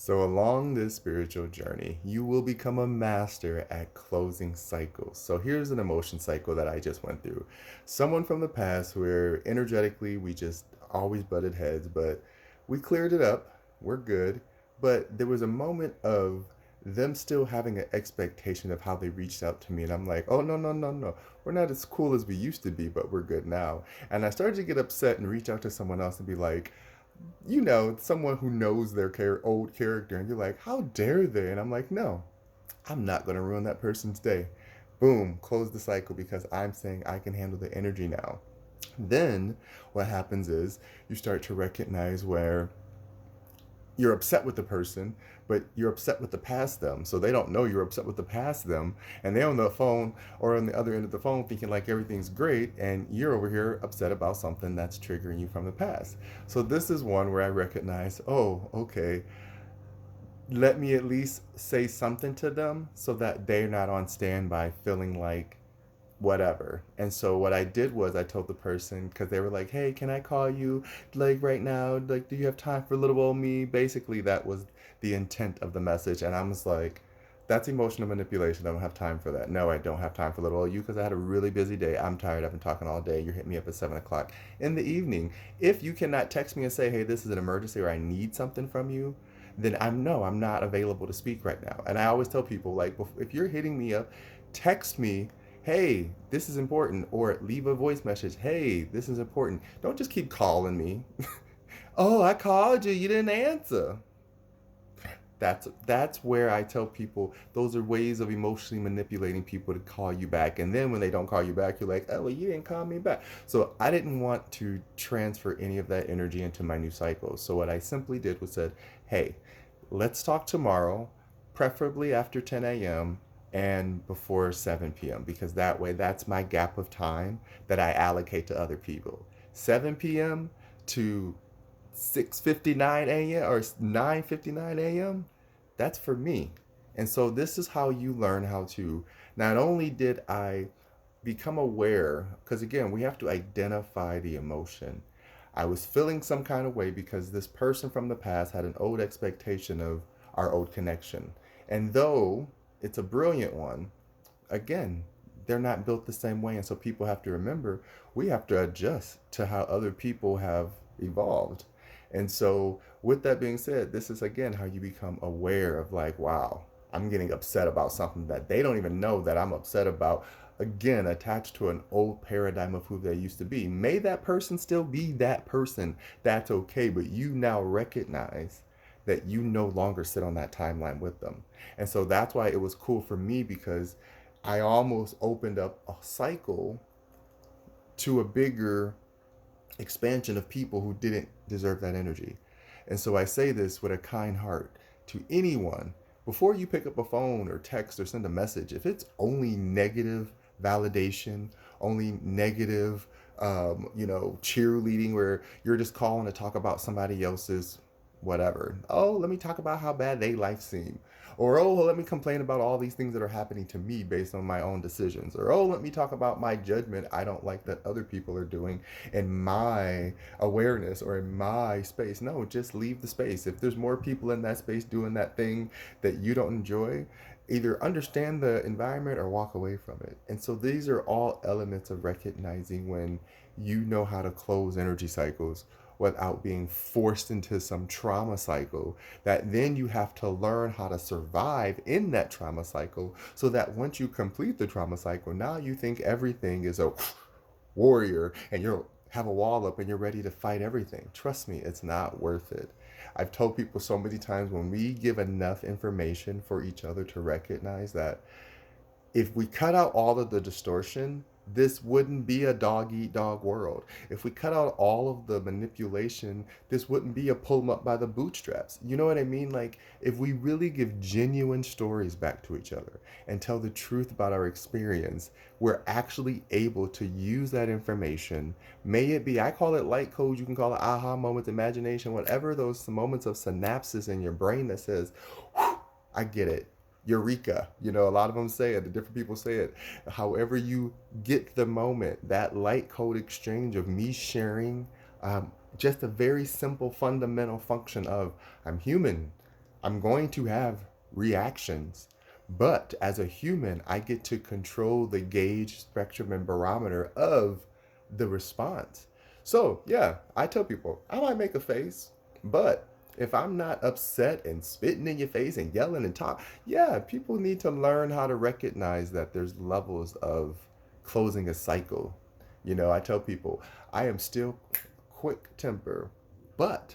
So, along this spiritual journey, you will become a master at closing cycles. So, here's an emotion cycle that I just went through. Someone from the past where energetically we just always butted heads, but we cleared it up. We're good. But there was a moment of them still having an expectation of how they reached out to me. And I'm like, oh, no, no, no, no. We're not as cool as we used to be, but we're good now. And I started to get upset and reach out to someone else and be like, someone who knows their old character, and you're like, how dare they? And I'm like, no, I'm not going to ruin that person's day. Boom, close the cycle because I'm saying I can handle the energy now. Then what happens is you start to recognize where you're upset with the person, but you're upset with the past them. So they don't know you're upset with the past them. And they're on the phone or on the other end of the phone thinking like everything's great. And you're over here upset about something that's triggering you from the past. So this is one where I recognize, oh, okay, let me at least say something to them so that they're not on standby feeling like whatever. And so what I did was I told the person because they were like, "Hey, can I call you like right now? Like, do you have time for little old me?" Basically, that was the intent of the message, and I was like, "That's emotional manipulation. I don't have time for that. No, I don't have time for little old you because I had a really busy day. I'm tired. I've been talking all day. You're hitting me up at 7 o'clock in the evening. If you cannot text me and say, hey, this is an emergency or I need something from you." Then I'm not available to speak right now. And I always tell people like if you're hitting me up, text me, hey, this is important, or leave a voice message, hey, this is important. Don't just keep calling me. Oh, I called you, you didn't answer. That's where I tell people those are ways of emotionally manipulating people to call you back. And then when they don't call you back, you're like, oh, well, you didn't call me back. So I didn't want to transfer any of that energy into my new cycle. So what I simply did was said, hey, let's talk tomorrow, preferably after 10 a.m. and before 7 p.m. because that way that's my gap of time that I allocate to other people. 7 p.m. to 6:59 a.m. or 9:59 a.m. That's for me. And so this is how you learn how to not only did I become aware because again, we have to identify the emotion. I was feeling some kind of way because this person from the past had an old expectation of our old connection. And though it's a brilliant one, again, they're not built the same way. And so people have to remember we have to adjust to how other people have evolved. And so, with that being said, this is again how you become aware of like, wow, I'm getting upset about something that they don't even know that I'm upset about. Again, attached to an old paradigm of who they used to be. May that person still be that person. That's okay. But you now recognize that you no longer sit on that timeline with them. And so that's why it was cool for me because I almost opened up a cycle to a bigger expansion of people who didn't deserve that energy. And so I say this with a kind heart to anyone before you pick up a phone or text or send a message. If it's only negative validation, only negative, cheerleading where you're just calling to talk about somebody else's whatever. Oh, let me talk about how bad they life seem. Or, oh, let me complain about all these things that are happening to me based on my own decisions. Or, oh, let me talk about my judgment I don't like that other people are doing in my awareness or in my space. No, just leave the space. If there's more people in that space doing that thing that you don't enjoy, either understand the environment or walk away from it. And so these are all elements of recognizing when you know how to close energy cycles without being forced into some trauma cycle that then you have to learn how to survive in that trauma cycle so that once you complete the trauma cycle, now you think everything is a warrior and you'll have a wall up and you're ready to fight everything. Trust me, it's not worth it. I've told people so many times when we give enough information for each other to recognize that if we cut out all of the distortion, this wouldn't be a dog eat dog world. If we cut out all of the manipulation, this wouldn't be a pull them up by the bootstraps. You know what I mean? Like, if we really give genuine stories back to each other and tell the truth about our experience, we're actually able to use that information. May it be, I call it light code, you can call it aha moments, imagination, whatever those moments of synapses in your brain that says, I get it. Eureka. A lot of them say it, the different people say it. However, you get the moment, that light code exchange of me sharing just a very simple fundamental function of I'm human. I'm going to have reactions. But as a human, I get to control the gauge, spectrum, and barometer of the response. So, yeah, I tell people, I might make a face, but if I'm not upset and spitting in your face and yelling and talk, yeah, people need to learn how to recognize that there's levels of closing a cycle. I tell people, I am still quick temper, but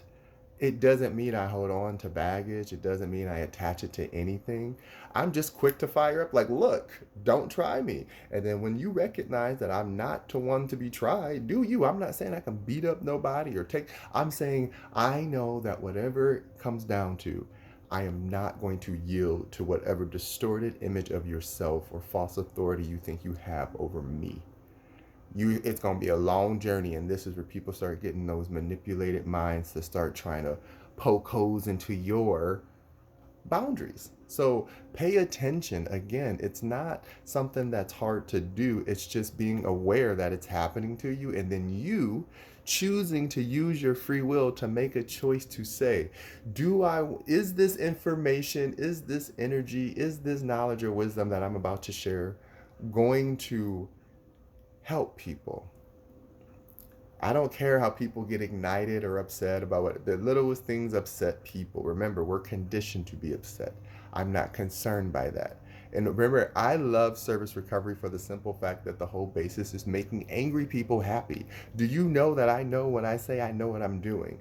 it doesn't mean I hold on to baggage. It doesn't mean I attach it to anything. I'm just quick to fire up, like, look, don't try me. And then when you recognize that I'm not to one to be tried, do you? I'm not saying I can beat up nobody or take, I'm saying I know that whatever it comes down to, I am not going to yield to whatever distorted image of yourself or false authority you think you have over me. It's going to be a long journey, and this is where people start getting those manipulated minds to start trying to poke holes into your boundaries. So pay attention. Again, it's not something that's hard to do. It's just being aware that it's happening to you, and then you choosing to use your free will to make a choice to say, is this information, is this energy, is this knowledge or wisdom that I'm about to share going to help people? I don't care how people get ignited or upset about what the littlest things upset people. Remember, we're conditioned to be upset. I'm not concerned by that. And remember, I love service recovery for the simple fact that the whole basis is making angry people happy. Do you know that I know when I say I know what I'm doing?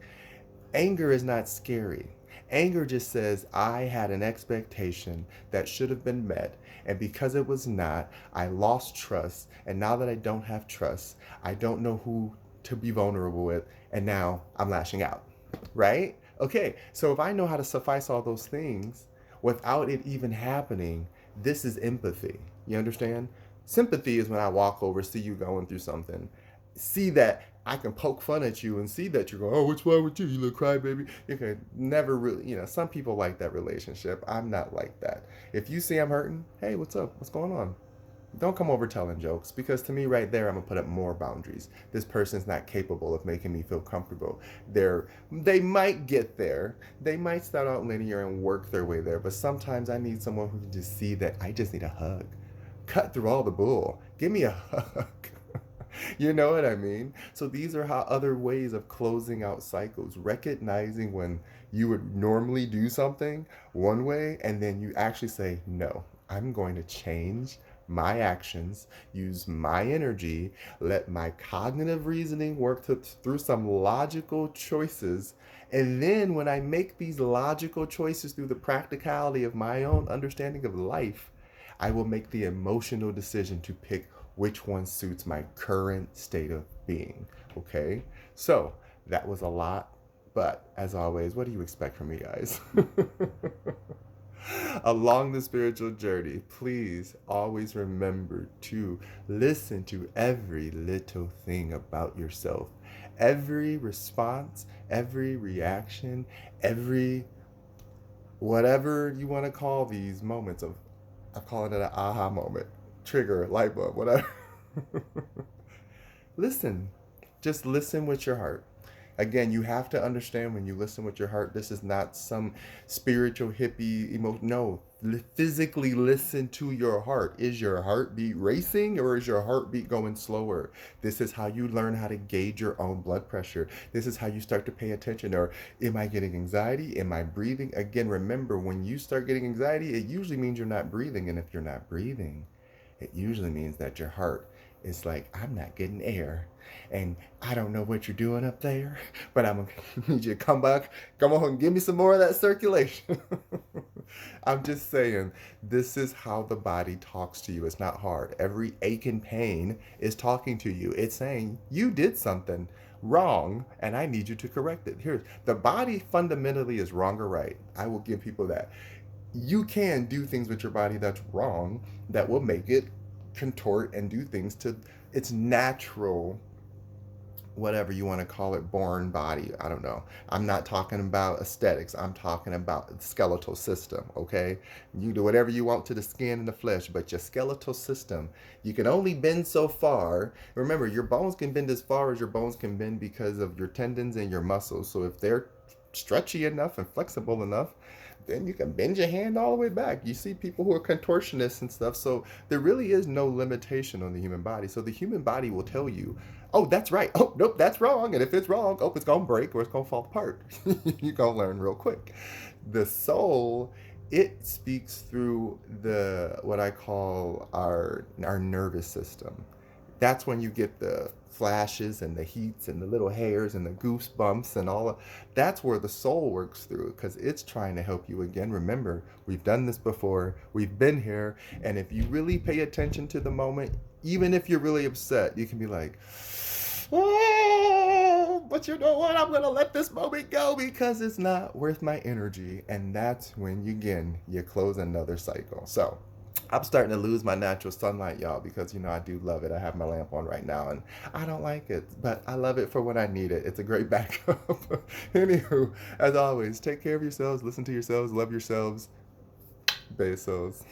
Anger is not scary. Anger just says, I had an expectation that should have been met, and because it was not, I lost trust. And now that I don't have trust, I don't know who to be vulnerable with, and now I'm lashing out, right? Okay, so if I know how to suffice all those things without it even happening, this is empathy. You understand? Sympathy is when I walk over, see you going through something, see that I can poke fun at you and see that you're going, oh, what's wrong with you? You little crybaby. You can never really, some people like that relationship. I'm not like that. If you see I'm hurting, hey, what's up? What's going on? Don't come over telling jokes, because to me right there, I'm gonna put up more boundaries. This person's not capable of making me feel comfortable. They might get there. They might start out linear and work their way there, but sometimes I need someone who can just see that I just need a hug. Cut through all the bull. Give me a hug. You know what I mean? So these are how other ways of closing out cycles, recognizing when you would normally do something one way and then you actually say, no, I'm going to change my actions, use my energy, let my cognitive reasoning work through some logical choices. And then when I make these logical choices through the practicality of my own understanding of life, I will make the emotional decision to pick which one suits my current state of being. Okay? So that was a lot, but as always, what do you expect from me, guys? Along the spiritual journey, please always remember to listen to every little thing about yourself. Every response, every reaction, every whatever you want to call these moments of, I call it an aha moment, trigger, light bulb, whatever. Listen. Just listen with your heart. Again, you have to understand when you listen with your heart, this is not some spiritual hippie emotion. No, physically listen to your heart. Is your heartbeat racing or is your heartbeat going slower? This is how you learn how to gauge your own blood pressure. This is how you start to pay attention. Or am I getting anxiety? Am I breathing? Again, remember, when you start getting anxiety, it usually means you're not breathing. And if you're not breathing, it usually means that your heart is like, I'm not getting air. And I don't know what you're doing up there, but I'm gonna need you to come back. Come on and give me some more of that circulation. I'm just saying, this is how the body talks to you. It's not hard. Every ache and pain is talking to you. It's saying, you did something wrong and I need you to correct it. Here, the body fundamentally is wrong or right. I will give people that. You can do things with your body that's wrong that will make it contort and do things to its natural, whatever you want to call it, born body. I don't know. I'm not talking about aesthetics. I'm talking about the skeletal system, okay? You do whatever you want to the skin and the flesh, but your skeletal system, you can only bend so far. Remember, your bones can bend as far as your bones can bend because of your tendons and your muscles. So if they're stretchy enough and flexible enough, then you can bend your hand all the way back. You see people who are contortionists and stuff. So there really is no limitation on the human body. So the human body will tell you, oh, that's right. Oh, nope, that's wrong. And if it's wrong, oh, it's going to break or it's going to fall apart. You're going to learn real quick. The soul, it speaks through the what I call our nervous system. That's when you get the flashes and the heats and the little hairs and the goosebumps and all of that's where the soul works through because it's trying to help you again. Remember, we've done this before, we've been here, and if you really pay attention to the moment, even if you're really upset, you can be like, oh, but you know what? I'm gonna let this moment go because it's not worth my energy. And that's when you close another cycle. So I'm starting to lose my natural sunlight, y'all, because I do love it. I have my lamp on right now and I don't like it, but I love it for when I need it. It's a great backup. Anywho, as always, take care of yourselves, listen to yourselves, love yourselves. Besos.